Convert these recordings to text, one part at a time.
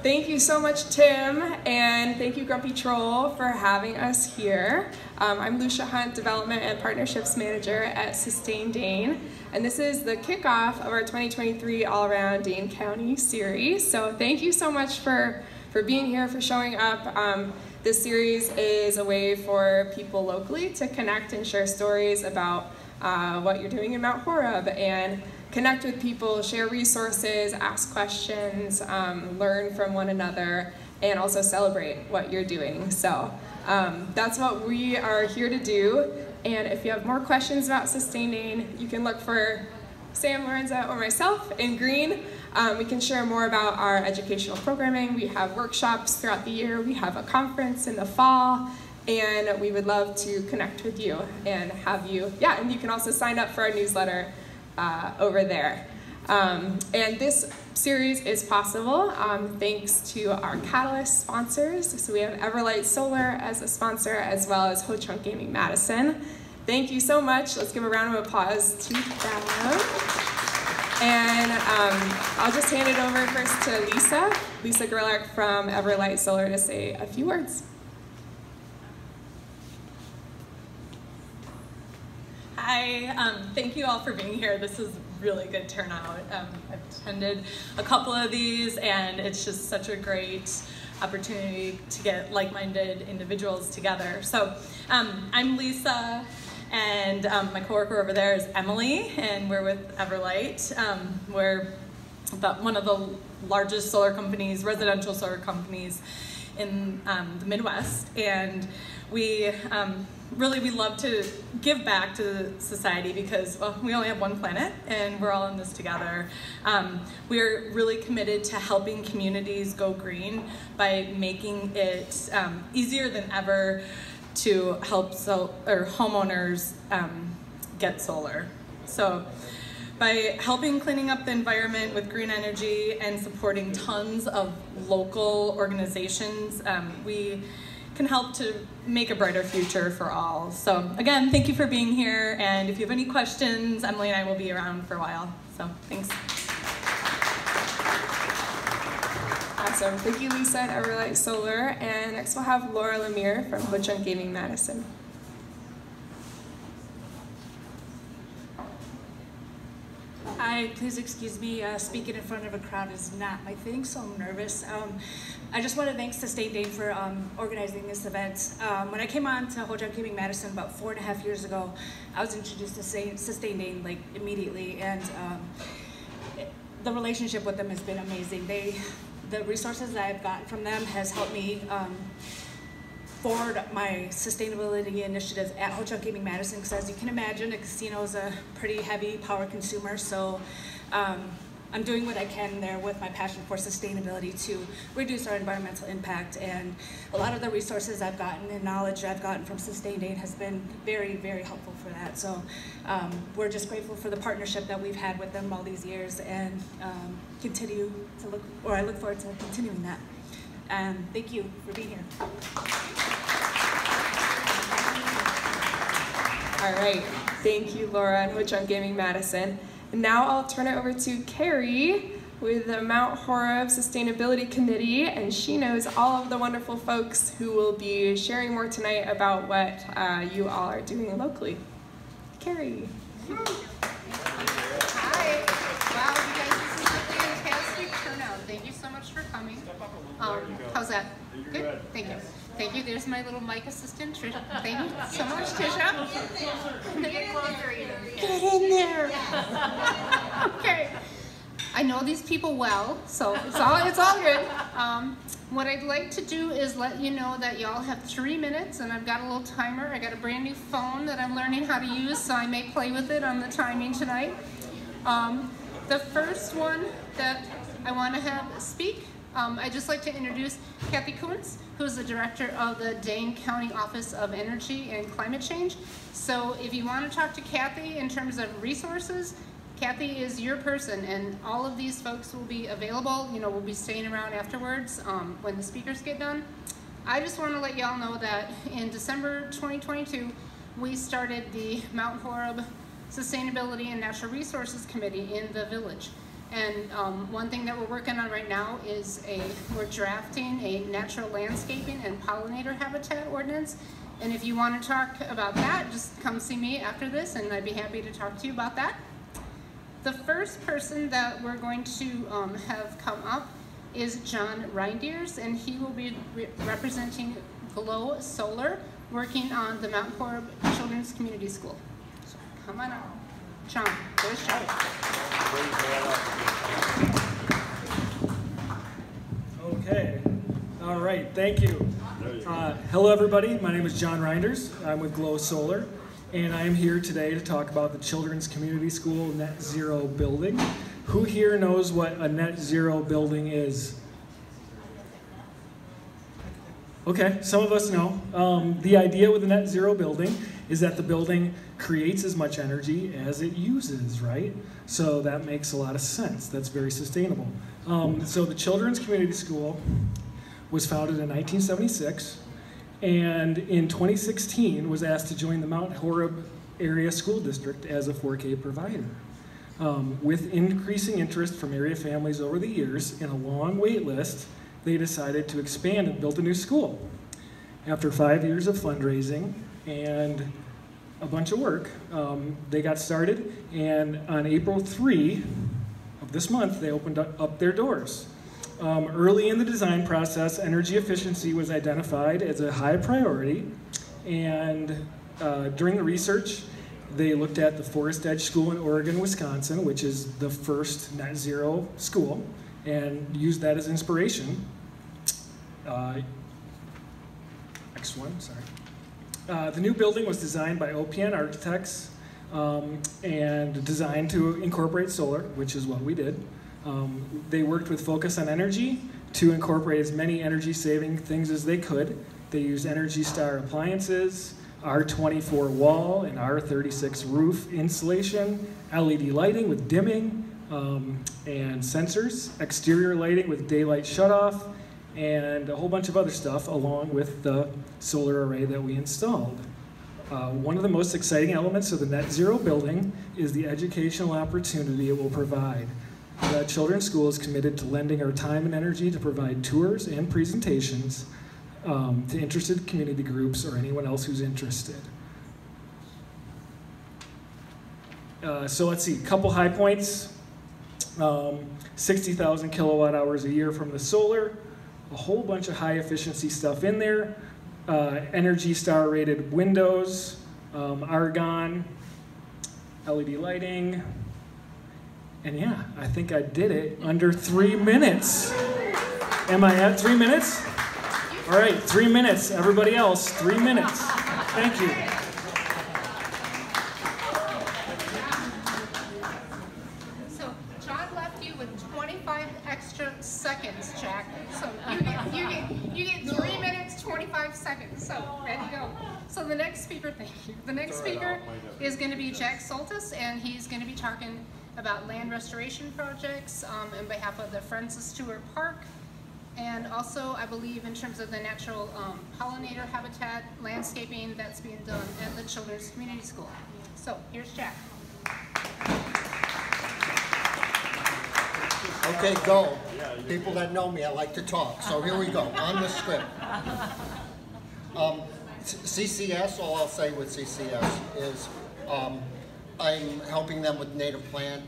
Thank you so much, Tim, and thank you, Grumpy Troll, for having us here. I'm Lucia Hunt, Development and Partnerships Manager at Sustain Dane, and this is the kickoff of our 2023 All-Around Dane County series. So thank you so much for being here, for showing up. This series is a way for people locally to connect and share stories about what you're doing in Mount Horeb, and connect with people, share resources, ask questions, learn from one another, and also celebrate what you're doing. So that's what we are here to do. And if you have more questions about Sustain Dane, you can look for Sam, Lorenza, or myself in green. We can share more about our educational programming. We have workshops throughout the year. We have a conference in the fall. And we would love to connect with you and have you, and you can also sign up for our newsletter over there. And this series is possible thanks to our Catalyst sponsors. So we have Everlight Solar as a sponsor, as well as Ho-Chunk Gaming Madison. Thank you so much. Let's give a round of applause to them. And I'll just hand it over first to Lisa Gerlach from Everlight Solar, to say a few words. Hi, thank you all for being here. This is really good turnout. I've attended a couple of these, and it's just such a great opportunity to get like-minded individuals together. So I'm Lisa, and my coworker over there is Emily, and we're with Everlight. We're one of the largest solar companies, residential solar companies in the Midwest, and we love to give back to society because, well, we only have one planet and we're all in this together. We're really committed to helping communities go green by making it easier than ever to help homeowners get solar. So by helping cleaning up the environment with green energy and supporting tons of local organizations, we can help to make a brighter future for all. So again, thank you for being here, and if you have any questions, Emily and I will be around for a while. So thanks. Awesome. Thank you, Lisa at Everlight Solar. And next we'll have Laura Lemire from Ho-Chunk Gaming Madison. Hi, please excuse me. Speaking in front of a crowd is not my thing, so I'm nervous. I just want to thank Sustain Dane for organizing this event. When I came on to Ho-Chunk Gaming Madison about 4.5 years ago, I was introduced to Sustain Dane like immediately, and the relationship with them has been amazing. The resources that I've gotten from them has helped me forward my sustainability initiatives at Ho-Chunk Gaming Madison, because as you can imagine, a casino is a pretty heavy power consumer, so I'm doing what I can there with my passion for sustainability to reduce our environmental impact. And a lot of the resources I've gotten and knowledge I've gotten from Sustain Dane has been very, very helpful for that. So we're just grateful for the partnership that we've had with them all these years, and I look forward to continuing that. Thank you for being here. All right, thank you, Laura and Ho-Chunk Gaming Madison. And now I'll turn it over to Carrie with the Mount Horeb Sustainability Committee, and she knows all of the wonderful folks who will be sharing more tonight about what you all are doing locally. Carrie. Hi. Wow, you guys, this is a fantastic turnout. Thank you so much for coming. How's that? Good? Thank you. Thank you. There's my little mic assistant, Trisha. Thank you so much, Trisha. Get in there. Okay. I know these people well, so it's all good. What I'd like to do is let you know that y'all have 3 minutes, and I've got a little timer. I got a brand new phone that I'm learning how to use, so I may play with it on the timing tonight. The first one that I want to have speak, I'd just like to introduce Kathy Kuntz, who's the director of the Dane County Office of Energy and Climate Change. So if you want to talk to Kathy in terms of resources, Kathy is your person, and all of these folks will be available. You know, we'll be staying around afterwards when the speakers get done. I just want to let y'all know that in December 2022, we started the Mount Horeb Sustainability and Natural Resources Committee in the village. And one thing that we're working on right now is we're drafting a natural landscaping and pollinator habitat ordinance. And if you want to talk about that, just come see me after this and I'd be happy to talk to you about that. The first person that we're going to have come up is John Reindeers, and he will be representing Glow Solar, working on the Mount Horeb Children's Community School. So come on up. John, there's John. Okay, all right, thank you. Hello everybody, my name is John Reinders. I'm with Glow Solar, and I am here today to talk about the Children's Community School Net Zero building. Who here knows what a net zero building is? Okay, some of us know. The idea with a net zero building is that the building creates as much energy as it uses, right? So that makes a lot of sense. That's very sustainable. So the Children's Community School was founded in 1976, and in 2016 was asked to join the Mount Horeb Area School District as a 4K provider. With increasing interest from area families over the years and a long wait list, they decided to expand and build a new school. After 5 years of fundraising and a bunch of work, they got started, and on April 3 of this month, they opened up their doors. Early in the design process, energy efficiency was identified as a high priority, and during the research, they looked at the Forest Edge School in Oregon, Wisconsin, which is the first net zero school, and used that as inspiration. Next one, sorry. The new building was designed by OPN Architects and designed to incorporate solar, which is what we did. They worked with Focus on Energy to incorporate as many energy-saving things as they could. They used Energy Star appliances, R24 wall and R36 roof insulation, LED lighting with dimming and sensors, exterior lighting with daylight shutoff, and a whole bunch of other stuff along with the solar array that we installed. One of the most exciting elements of the net zero building is the educational opportunity it will provide. The children's school is committed to lending our time and energy to provide tours and presentations to interested community groups or anyone else who's interested. So let's see, a couple high points. 60,000 kilowatt hours a year from the solar, a whole bunch of high efficiency stuff in there, Energy Star rated windows, argon, LED lighting, and yeah, I think I did it under 3 minutes. Am I at 3 minutes? All right, 3 minutes. Everybody else, 3 minutes. Thank you. So John left you with 25 extra seconds, Jack. So you get 3 minutes, 25 seconds. So there you go. So the next speaker, thank you. The next speaker is going to be Jack Soltis, and he's going to be talking about land restoration projects on behalf of the Friends of Stewart Park. And also, I believe, in terms of the natural pollinator habitat landscaping that's being done at the Children's Community School. So, here's Jack. Okay, go. People that know me, I like to talk. So here we go, on the script. CCS, all I'll say with CCS is I'm helping them with native plant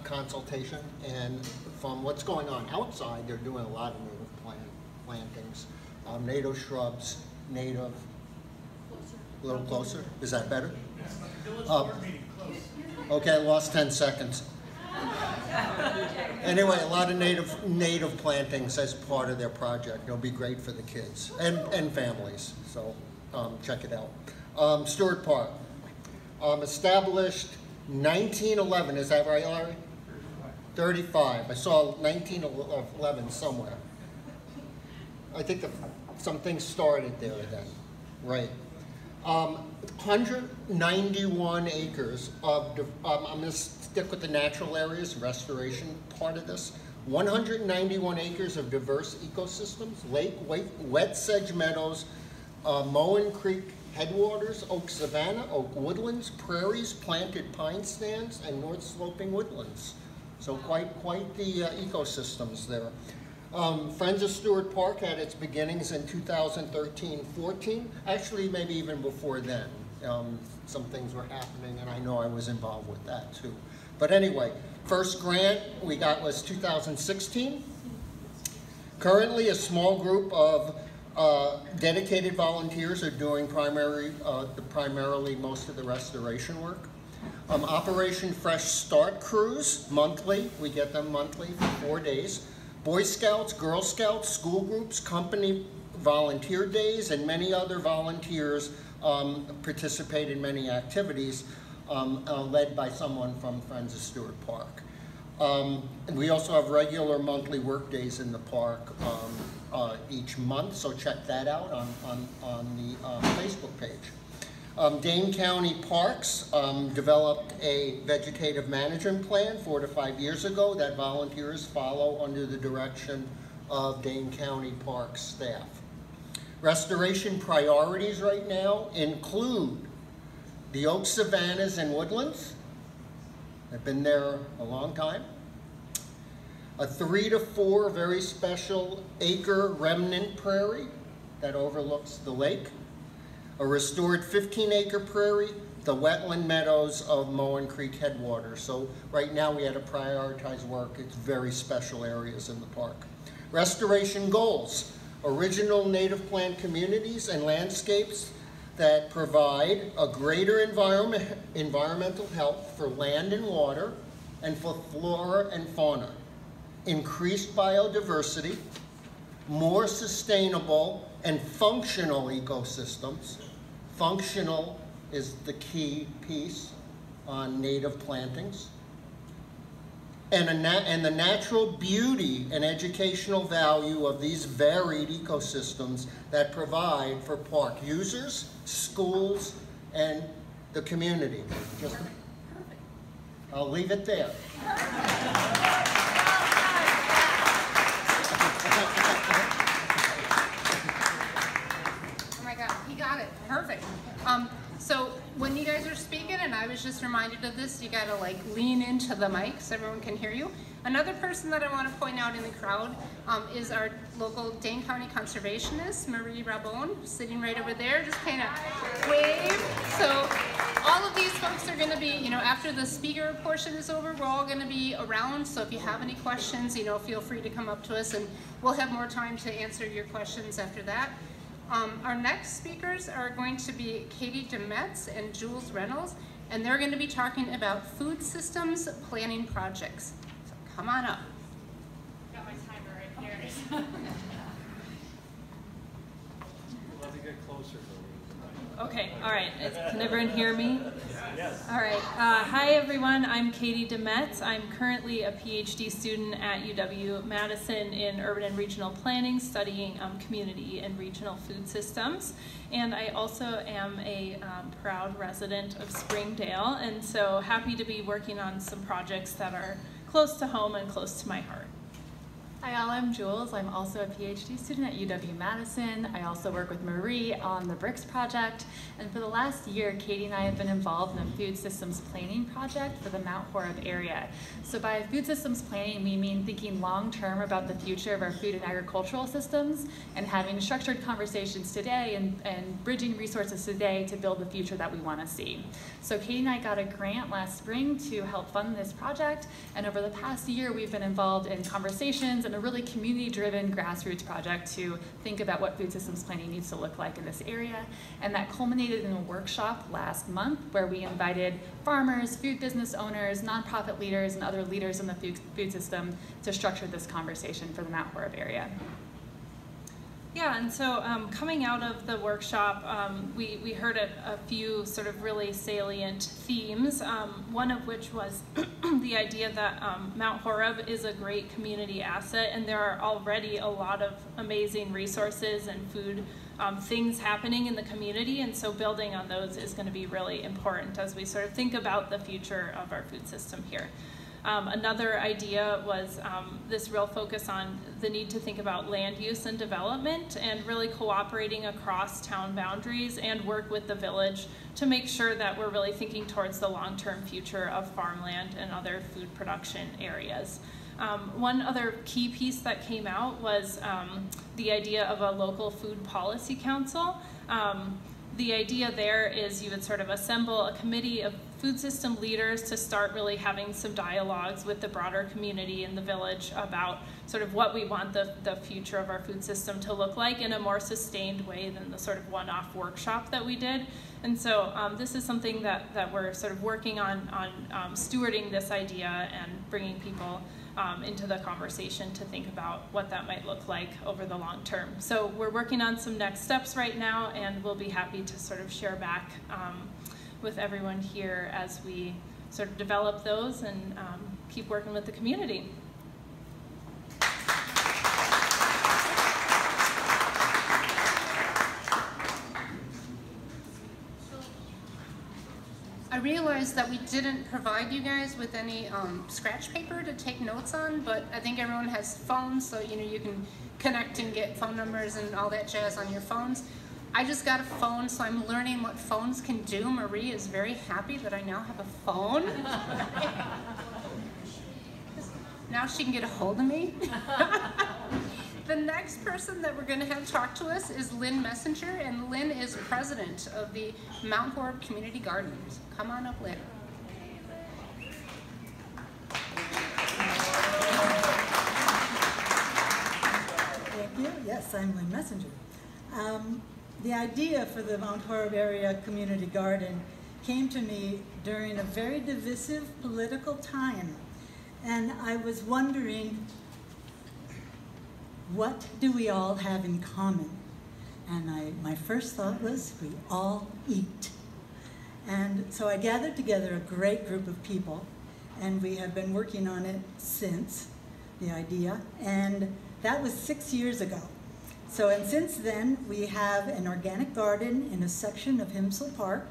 consultation, and from what's going on outside, they're doing a lot of native plantings, native shrubs, native, a little closer, is that better? Okay, I lost 10 seconds. Anyway, a lot of native plantings as part of their project. It'll be great for the kids and families, so check it out. Stewart Park, established 1911, is that right, Larry? 35. I saw 1911 somewhere. I think some things started there then, right? 191 acres of, I'm going to stick with the natural areas, restoration part of this. 191 acres of diverse ecosystems, lake, wet sedge meadows, Mound Creek headwaters, oak savanna, oak woodlands, prairies, planted pine stands, and north sloping woodlands. So quite the ecosystems there. Friends of Stewart Park had its beginnings in 2013-14, actually maybe even before then. Some things were happening, and I know I was involved with that too. But anyway, first grant we got was 2016. Currently, a small group of dedicated volunteers are doing primarily most of the restoration work. Operation Fresh Start crews, monthly. We get them monthly for 4 days. Boy Scouts, Girl Scouts, school groups, company volunteer days, and many other volunteers participate in many activities led by someone from Friends of Stewart Park. And we also have regular monthly work days in the park each month, so check that out on the Facebook page. Dane County Parks developed a vegetative management plan 4 to 5 years ago that volunteers follow under the direction of Dane County Parks staff. Restoration priorities right now include the oak savannas and woodlands. I've been there a long time. A 3 to 4 very special acre remnant prairie that overlooks the lake. A restored 15-acre prairie, the wetland meadows of Mound Creek headwaters. So right now we had to prioritize work. It's very special areas in the park. Restoration goals: original native plant communities and landscapes that provide a greater environmental health for land and water and for flora and fauna. Increased biodiversity, more sustainable and functional ecosystems. Functional is the key piece on native plantings. And the natural beauty and educational value of these varied ecosystems that provide for park users, schools, and the community. I'll leave it there. Oh my God, he got it. Perfect. So when you guys are speaking, and I was just reminded of this, you gotta like lean into the mic so everyone can hear you. Another person that I want to point out in the crowd is our local Dane County conservationist, Marie Rabon, sitting right over there. Just kind of wave. So all of these folks are going to be, after the speaker portion is over, we're all going to be around. So if you have any questions, feel free to come up to us, and we'll have more time to answer your questions after that. Our next speakers are going to be Katie Demetz and Jules Reynolds, and they're going to be talking about food systems planning projects. So come on up. Got my timer right here. Let me get closer. Okay, all right. Can everyone hear me? Yes. All right. Hi, everyone. I'm Katie Demetz. I'm currently a PhD student at UW-Madison in urban and regional planning, studying community and regional food systems. And I also am a proud resident of Springdale, and so happy to be working on some projects that are close to home and close to my heart. Hi all, I'm Jules. I'm also a PhD student at UW-Madison. I also work with Marie on the BRICS project. And for the last year, Katie and I have been involved in a food systems planning project for the Mount Horeb area. So by food systems planning, we mean thinking long-term about the future of our food and agricultural systems and having structured conversations today and bridging resources today to build the future that we want to see. So Katie and I got a grant last spring to help fund this project. And over the past year, we've been involved in conversations and a really community-driven grassroots project to think about what food systems planning needs to look like in this area. And that culminated in a workshop last month where we invited farmers, food business owners, nonprofit leaders, and other leaders in the food system to structure this conversation for the Mount Horeb area. Yeah, and so coming out of the workshop, we heard a few sort of really salient themes, one of which was the idea that Mount Horeb is a great community asset, and there are already a lot of amazing resources and food things happening in the community, and so building on those is going to be really important as we sort of think about the future of our food system here. Another idea was this real focus on the need to think about land use and development and really cooperating across town boundaries and work with the village to make sure that we're really thinking towards the long-term future of farmland and other food production areas. One other key piece that came out was the idea of a local food policy council. The idea there is you would sort of assemble a committee of food system leaders to start really having some dialogues with the broader community in the village about sort of what we want the future of our food system to look like in a more sustained way than the sort of one-off workshop that we did. And so this is something that we're sort of working on stewarding this idea and bringing people into the conversation to think about what that might look like over the long term. So we're working on some next steps right now, and we'll be happy to sort of share back with everyone here as we sort of develop those and keep working with the community. I realized that we didn't provide you guys with any scratch paper to take notes on, but I think everyone has phones, so you can connect and get phone numbers and all that jazz on your phones. I just got a phone, so I'm learning what phones can do. Marie is very happy that I now have a phone. Now she can get a hold of me. The next person that we're going to have talk to us is Lynn Messenger, and Lynn is president of the Mount Horeb Community Gardens. Come on up, Lynn. Thank you. Yes, I'm Lynn Messenger. The idea for the Mount Horeb Area Community Garden came to me during a very divisive political time, and I was wondering, what do we all have in common? And my first thought was, we all eat. And so I gathered together a great group of people, and we have been working on it since, the idea, and that was 6 years ago. So, and since then, we have an organic garden in a section of Himsel Park,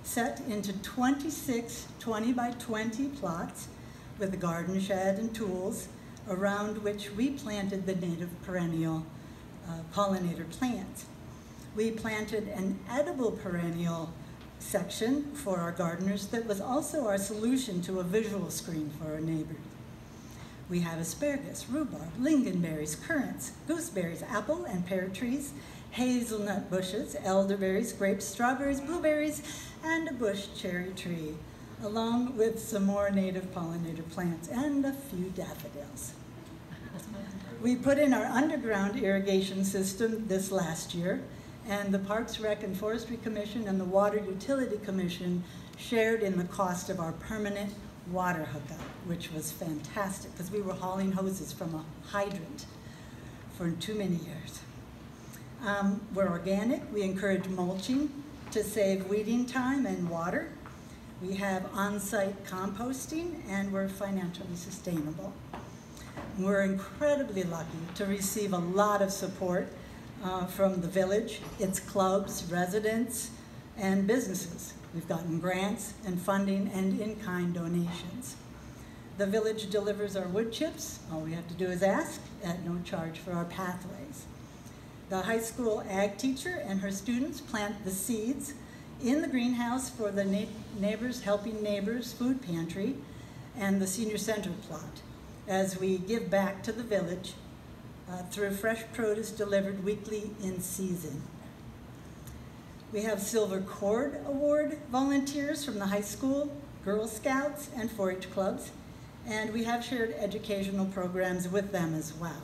set into 26 20 by 20 plots with a garden shed and tools, around which we planted the native perennial pollinator plants. We planted an edible perennial section for our gardeners that was also our solution to a visual screen for our neighbors. We have asparagus, rhubarb, lingonberries, currants, gooseberries, apple and pear trees, hazelnut bushes, elderberries, grapes, strawberries, blueberries, and a bush cherry tree, along with some more native pollinator plants and a few daffodils. We put in our underground irrigation system this last year, and the Parks, Rec, and Forestry Commission and the Water Utility Commission shared in the cost of our permanent water hookup, which was fantastic because we were hauling hoses from a hydrant for too many years. We're organic. We encourage mulching to save weeding time and water. We have on-site composting, and we're financially sustainable. We're incredibly lucky to receive a lot of support from the village, its clubs, residents, and businesses. We've gotten grants and funding and in-kind donations. The village delivers our wood chips. All we have to do is ask, at no charge for our pathways. The high school ag teacher and her students plant the seeds in the greenhouse for the Neighbors Helping Neighbors food pantry and the senior center plot, as we give back to the village through fresh produce delivered weekly in season. We have Silver Cord Award volunteers from the high school, Girl Scouts, and 4-H clubs, and we have shared educational programs with them as well.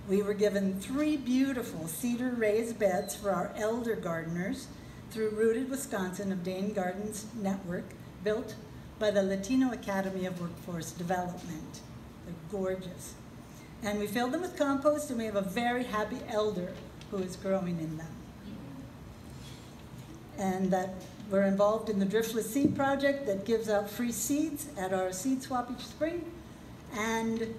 We were given 3 beautiful cedar raised beds for our elder gardeners through Rooted Wisconsin of Dane Gardens Network, built by the Latino Academy of Workforce Development. They're gorgeous. And we filled them with compost, and we have a very happy elder who is growing in them. And that we're involved in the Driftless Seed Project that gives out free seeds at our seed swap each spring. And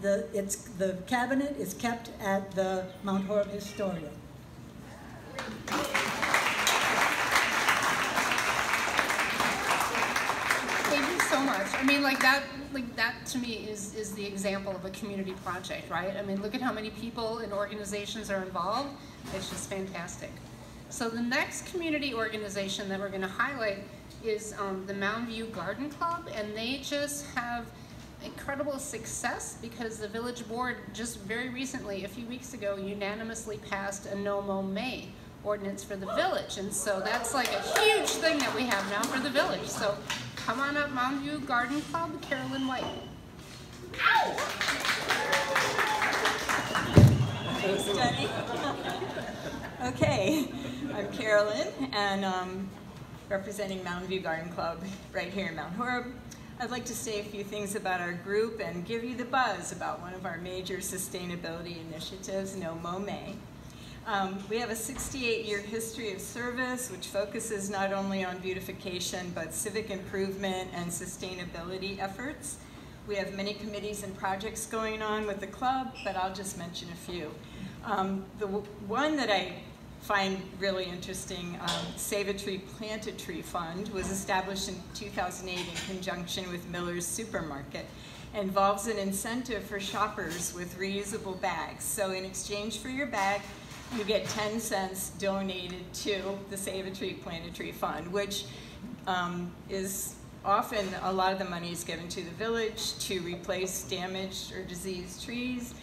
the cabinet is kept at the Mount Horeb Historium. Thank you so so much. I mean, like that to me is the example of a community project, right? I mean, look at how many people and organizations are involved. It's just fantastic. So the next community organization that we're going to highlight is the Mound Garden Club, and they just have incredible success because the village board just very recently, a few weeks ago, unanimously passed a No Mow May ordinance for the village, and so that's like a huge thing that we have now for the village. So come on up, Mound Garden Club, Carolyn White. Thanks, Jenny. Okay, I'm Carolyn, and representing Mound View Garden Club right here in Mount Horeb. I'd like to say a few things about our group and give you the buzz about one of our major sustainability initiatives, No Mow May. We have a 68-year history of service which focuses not only on beautification but civic improvement and sustainability efforts. We have many committees and projects going on with the club, but I'll just mention a few. The one that I find really interesting, Save a Tree, Plant a Tree Fund was established in 2008 in conjunction with Miller's Supermarket. It involves an incentive for shoppers with reusable bags. So in exchange for your bag, you get 10 cents donated to the Save a Tree, Plant a Tree Fund, which is often a lot of the money is given to the village to replace damaged or diseased trees.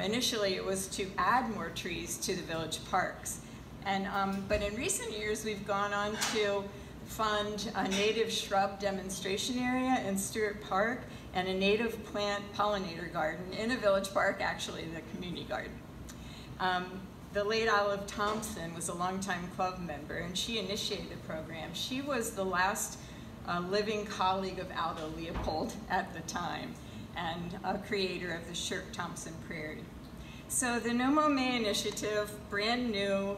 Initially, it was to add more trees to the village parks. And, but in recent years, we've gone on to fund a native shrub demonstration area in Stewart Park and a native plant pollinator garden in a village park, actually the community garden. The late Olive Thompson was a longtime club member, and she initiated the program. She was the last living colleague of Aldo Leopold at the time, and a creator of the Shirk-Thompson Prairie. So the No Mow May initiative, brand new,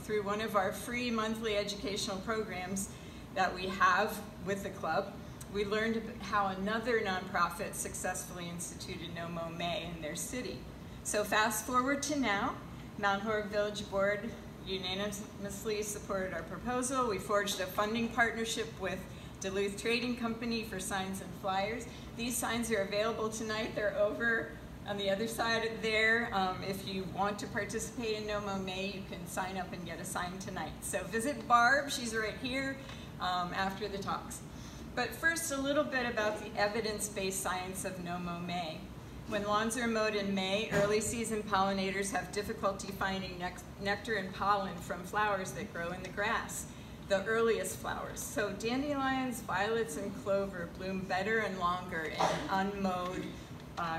through one of our free monthly educational programs that we have with the club, we learned how another nonprofit successfully instituted No Mow May in their city. So fast forward to now, Mount Horeb Village Board unanimously supported our proposal. We forged a funding partnership with Duluth Trading Company for signs and flyers. These signs are available tonight. They're over on the other side there. If you want to participate in No Mow May, you can sign up and get a sign tonight. So visit Barb, she's right here, after the talks. But first, a little bit about the evidence-based science of No Mow May. When lawns are mowed in May, early season pollinators have difficulty finding nectar and pollen from flowers that grow in the grass, the earliest flowers. So dandelions, violets, and clover bloom better and longer in unmowed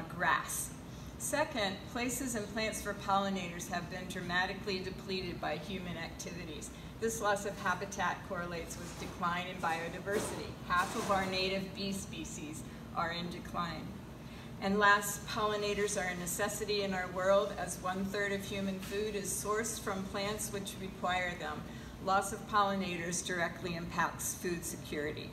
grass. Second, places and plants for pollinators have been dramatically depleted by human activities. This loss of habitat correlates with decline in biodiversity. Half of our native bee species are in decline. And last, pollinators are a necessity in our world, as 1/3 of human food is sourced from plants which require them. Loss of pollinators directly impacts food security.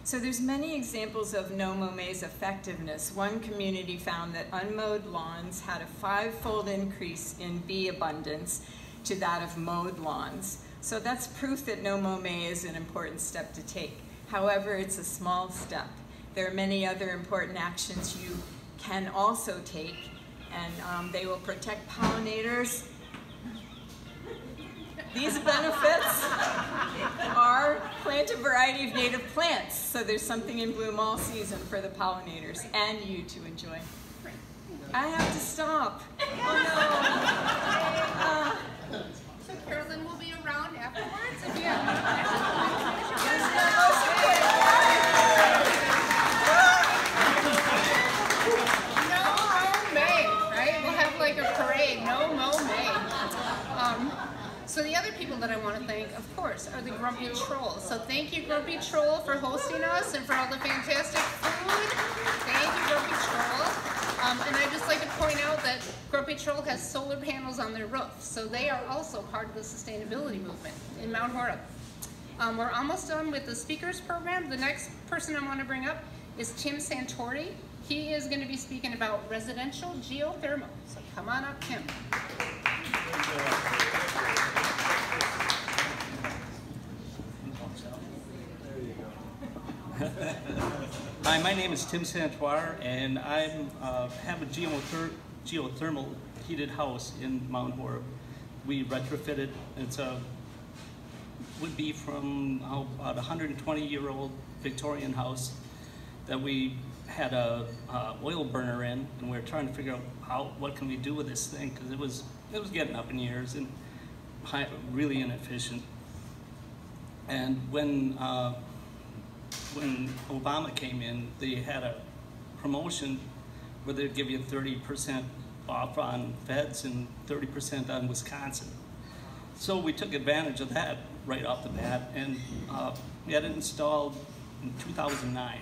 So there's many examples of No Mow May's effectiveness. One community found that unmowed lawns had a 5-fold increase in bee abundance to that of mowed lawns. So that's proof that No Mow May is an important step to take. However, it's a small step. There are many other important actions you can also take, and they will protect pollinators. These benefits are plant a variety of native plants, so there's something in bloom all season for the pollinators and you to enjoy. I have to stop. Oh no. So Carolyn will be around afterwards if you have No Mow May, right? We'll have like a parade, No Mow May. So the other people that I want to thank, of course, are the Grumpy Trolls. So thank you, Grumpy Troll, for hosting us and for all the fantastic food. Thank you, Grumpy Troll. And I'd just like to point out that Grumpy Troll has solar panels on their roof, so they are also part of the sustainability movement in Mount Horeb. We're almost done with the speakers program. The next person I want to bring up is Tim Santori. He is going to be speaking about residential geothermal. So come on up, Tim. Hi, my name is Tim Santoir, and I have a geothermal heated house in Mount Horeb. We retrofitted. Would be from about a 120-year-old Victorian house that we had a oil burner in, and we were trying to figure out what can we do with this thing, because it was getting up in years and really inefficient. And when Obama came in, they had a promotion where they'd give you 30% off on feds and 30% on Wisconsin. So we took advantage of that right off the bat, and we had it installed in 2009.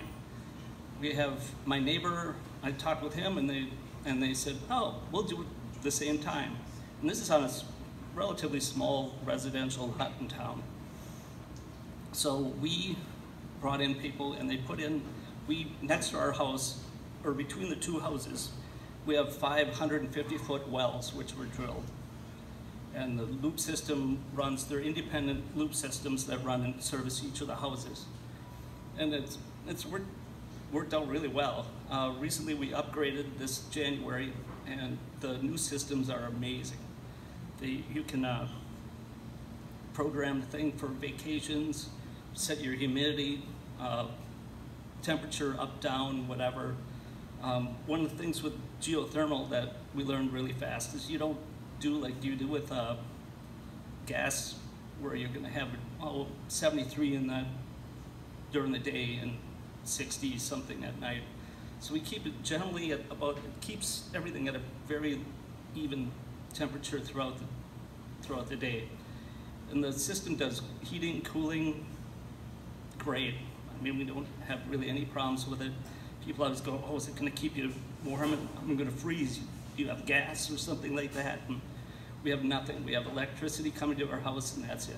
We have my neighbor, I talked with him, and they said, oh, we'll do it the same time. And this is on a relatively small residential hut in town. So we brought in people, and they put in, next to our house, or between the two houses, we have 550-foot wells which were drilled. And the loop system runs, they're independent loop systems that run and service each of the houses. And it's worked out really well. Recently we upgraded this January, and the new systems are amazing. You can program the thing for vacations, set your humidity, temperature up, down, whatever. One of the things with geothermal that we learned really fast is you don't do like you do with gas, where you're going to have 73 during the day and 60 something at night. So we keep it generally at about, it keeps everything at a very even temperature throughout the day. And the system does heating, cooling, great. I mean, we don't have really any problems with it. People always go, oh, is it going to keep you warm? I'm going to freeze. Do you have gas or something like that? And we have nothing. We have electricity coming to our house, and that's it.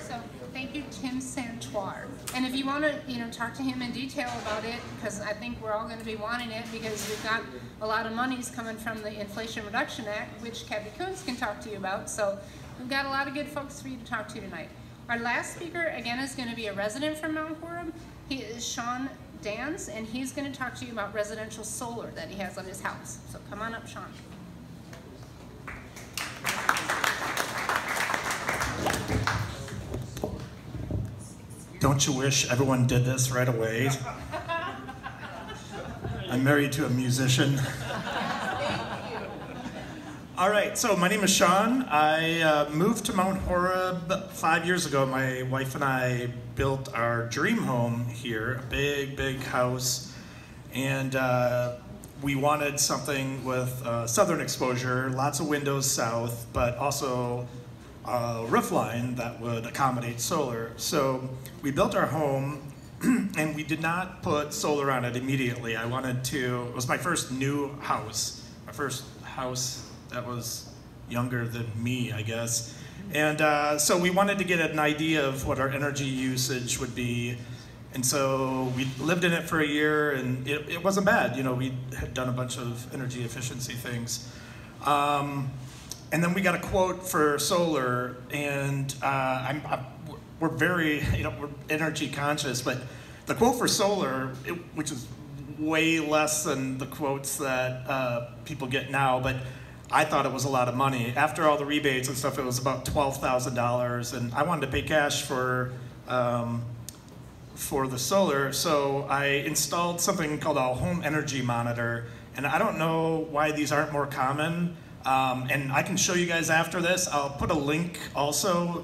So thank you, Tim Santoir. And if you want to, talk to him in detail about it, because I think we're all going to be wanting it, because we've got a lot of monies coming from the Inflation Reduction Act, which Kathy Coons can talk to you about. So we've got a lot of good folks for you to talk to tonight. Our last speaker, again, is going to be a resident from Mount Horeb. He is Sean Dans, and he's going to talk to you about residential solar that he has on his house. So come on up, Sean. Don't you wish everyone did this right away? I'm married to a musician. All right, so my name is Sean. I moved to Mount Horeb 5 years ago. My wife and I built our dream home here, a big, big house. And we wanted something with southern exposure, lots of windows south, but also a roof line that would accommodate solar. So we built our home, and we did not put solar on it immediately. It was my first new house, my first house that was younger than me, I guess. And so we wanted to get an idea of what our energy usage would be. And so we lived in it for a year, and it wasn't bad. We had done a bunch of energy efficiency things. And then we got a quote for solar, and we're very, we're energy conscious, but the quote for solar, which is way less than the quotes that people get now, but I thought it was a lot of money. After all the rebates and stuff, it was about $12,000, and I wanted to pay cash for the solar, so I installed something called a home energy monitor, and I don't know why these aren't more common, and I can show you guys after this. I'll put a link also.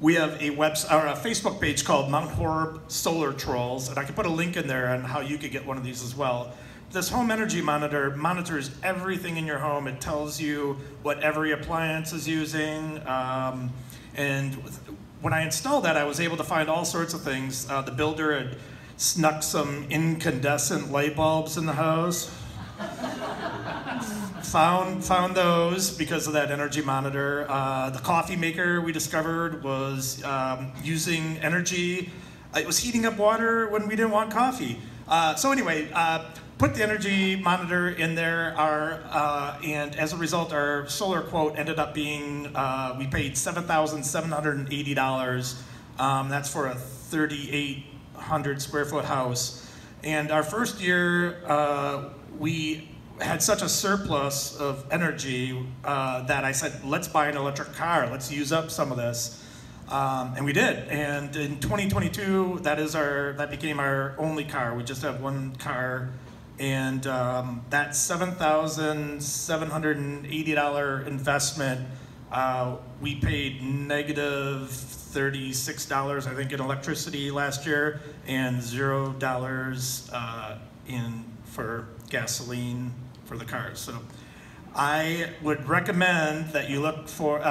We have a Facebook page called Mount Horeb Solar Trolls, and I can put a link in there on how you could get one of these as well. This home energy monitor monitors everything in your home. It tells you what every appliance is using. And when I installed that, I was able to find all sorts of things. The builder had snuck some incandescent light bulbs in the house. Found those because of that energy monitor. The coffee maker we discovered was using energy. It was heating up water when we didn't want coffee. So anyway, put the energy monitor in there, and as a result, our solar quote ended up being, we paid $7,780. That's for a 3,800 square foot house. And our first year, we had such a surplus of energy that I said, let's buy an electric car. Let's use up some of this. And we did. And in 2022, that became our only car. We just have one car. And that $7,780 investment, we paid negative $36, I think, in electricity last year, and $0 for gasoline for the cars. So I would recommend that you look for,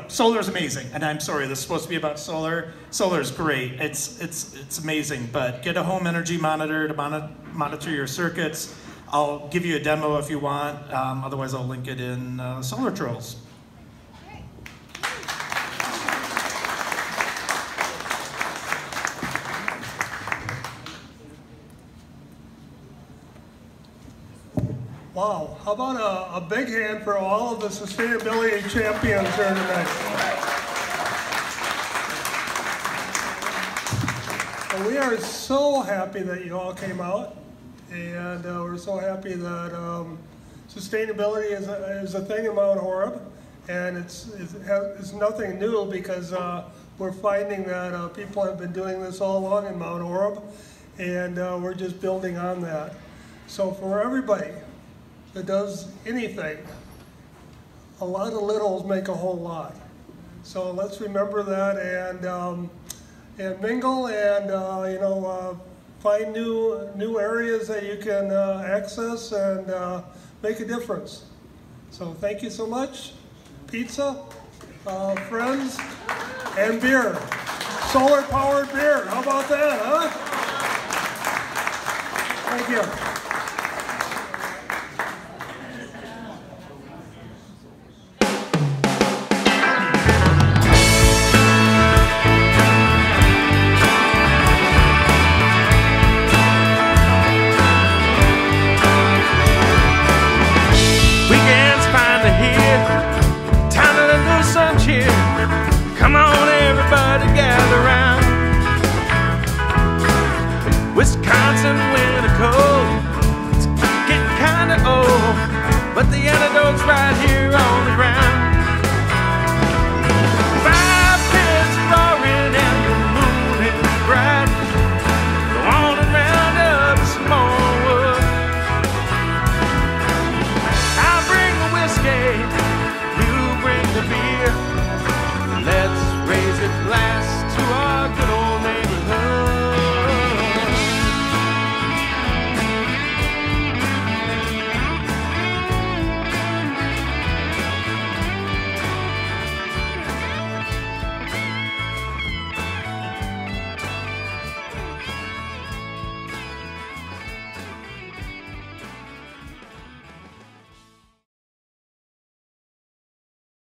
solar is amazing, and I'm sorry, this is supposed to be about solar. Solar is great, it's amazing, but get a home energy monitor to monitor your circuits. I'll give you a demo if you want, otherwise I'll link it in Solar Trolls. Wow, how about a big hand for all of the sustainability champions here tonight. Well, we are so happy that you all came out, and we're so happy that sustainability is a thing in Mount Horeb, and it's nothing new because we're finding that people have been doing this all along in Mount Horeb, and we're just building on that. So for everybody that does anything, a lot of littles make a whole lot. So let's remember that and mingle and find new areas that you can access and make a difference. So thank you so much. Pizza, friends, and beer. Solar powered beer. How about that, huh? Thank you.